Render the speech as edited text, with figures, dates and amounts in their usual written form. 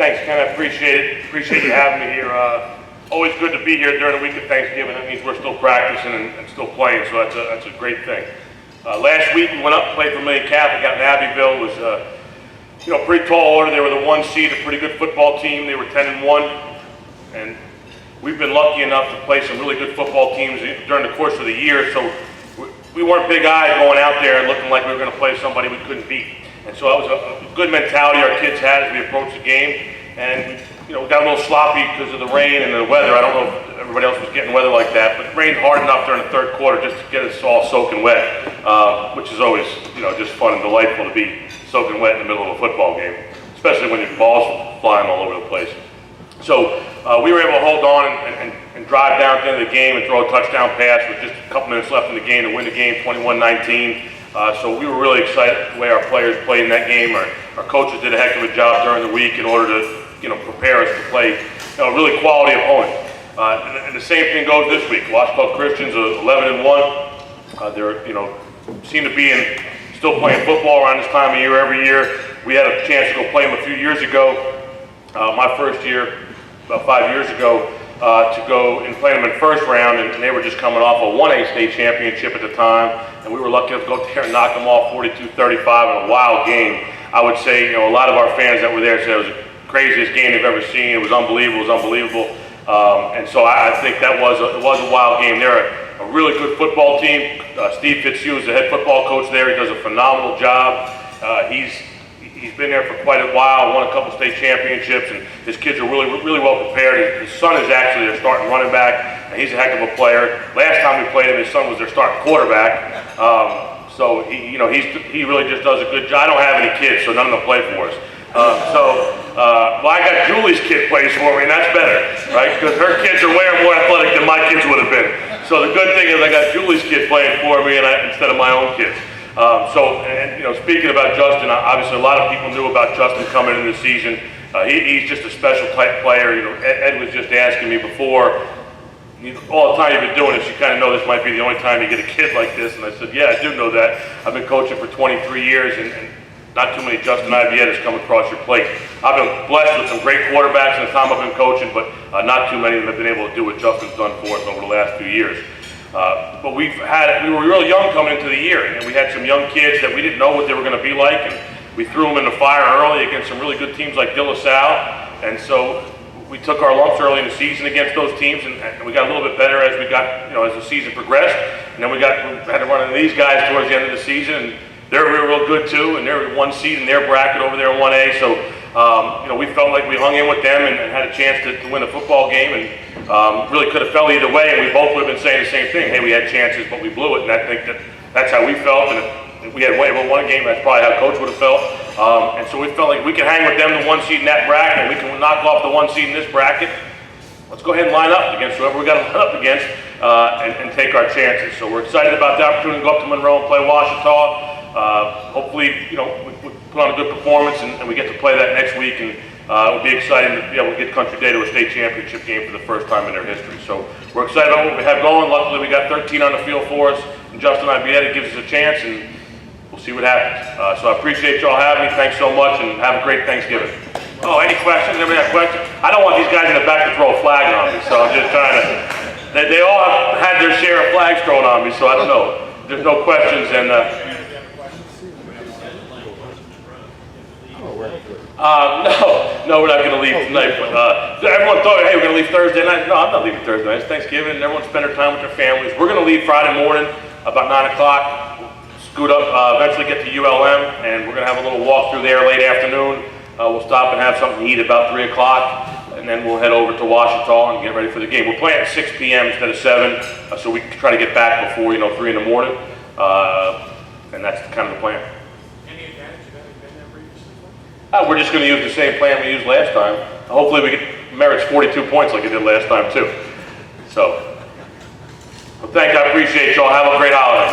Thanks, Ken. I appreciate it. Appreciate you having me here. Always good to be here during the week of Thanksgiving. That means we're still practicing and still playing, so that's a great thing. Last week we went up and played for Million Catholic out in Abbeville. It was pretty tall order. They were the 1 seed, a pretty good football team. They were 10-1, and we've been lucky enough to play some really good football teams during the course of the year. So we weren't big-eyed going out there and looking like we were going to play somebody we couldn't beat. And so that was a good mentality our kids had as we approached the game. And we got a little sloppy because of the rain and the weather. I don't know if everybody else was getting weather like that, but it rained hard enough during the third quarter just to get us all soaking wet, which is always just fun and delightful to be soaking wet in the middle of a football game, especially when your ball's flying all over the place. So we were able to hold on and drive down at the end of the game and throw a touchdown pass with just a couple minutes left in the game to win the game 21-19. So we were really excited the way our players played in that game. Our coaches did a heck of a job during the week in order to prepare us to play a really quality opponent. And the same thing goes this week. Washita Christians are 11-1. They're seem to be still playing football around this time of year every year. We had a chance to go play them a few years ago. My first year, about 5 years ago, to go and play them in first round, and they were just coming off a 1A state championship at the time, and we were lucky enough to go there and knock them off 42-35 in a wild game. I would say, a lot of our fans that were there said it was the craziest game they've ever seen. It was unbelievable. And so I think that was a wild game. They're a really good football team. Steve Fitzhugh is the head football coach there. He does a phenomenal job. He's been there for quite a while, won a couple state championships, and his kids are really well prepared. His son is actually their starting running back, and he's a heck of a player. Last time we played him, his son was their starting quarterback. So he really just does a good job. I don't have any kids, so none of them play for us. I got Julie's kid plays for me, and that's better, right? Because her kids are way more athletic than my kids would have been. So the good thing is I got Julie's kid playing for me instead of my own kids. Speaking about Justin, obviously a lot of people knew about Justin coming into the season. He's just a special type player. Ed was just asking me before, all the time you've been doing this, you kind of know this might be the only time you get a kid like this. And I said, yeah, I do know that. I've been coaching for 23 years, and not too many Justin Ivietas come across your plate. I've been blessed with some great quarterbacks in the time I've been coaching, but not too many of them have been able to do what Justin's done for us over the last few years. But we were real young coming into the year, and we had some young kids that we didn't know what they were going to be like, and we threw them in the fire early against some really good teams like De La Salle, and so we took our lumps early in the season against those teams, and we got a little bit better as we got, as the season progressed, and then we had to run into these guys towards the end of the season, and they're real good too, and they're 1 seed in their bracket over there in 1A, so we felt like we hung in with them and had a chance to win a football game, and really could have fell either way, and we both would have been saying the same thing. Hey, we had chances, but we blew it, and I think that's how we felt, and if we had won a game, that's probably how Coach would have felt. And so we felt like we can hang with them, the 1 seed in that bracket, and we can knock off the 1 seed in this bracket. Let's go ahead and line up against whoever we got to line up against and take our chances. So we're excited about the opportunity to go up to Monroe and play Washita. Hopefully, we put on a good performance and we get to play that next week, and it would be exciting to be able to get Country Day to a state championship game for the first time in their history. So we're excited about what we have going. Luckily, we got 13 on the field for us, and Justin Ivietas gives us a chance, and we'll see what happens. So I appreciate y'all having me. Thanks so much, and have a great Thanksgiving. Oh, any questions? Anybody have questions? I don't want these guys in the back to throw a flag on me, so I'm just trying to. They all have had their share of flags thrown on me, so I don't know. There's no questions, and. No, we're not going to leave tonight, but everyone thought, hey, we're going to leave Thursday night. No, I'm not leaving Thursday night. It's Thanksgiving, and everyone spend their time with their families. We're going to leave Friday morning about 9 o'clock, scoot up, eventually get to ULM, and we're going to have a little walk through there late afternoon. We'll stop and have something to eat about 3 o'clock, and then we'll head over to Washita and get ready for the game. We're playing at 6 p.m. instead of 7, so we can try to get back before 3 in the morning, and that's kind of the plan. We're just going to use the same plan we used last time. Hopefully we get merits 42 points like we did last time too. So, I appreciate y'all. Have a great holiday.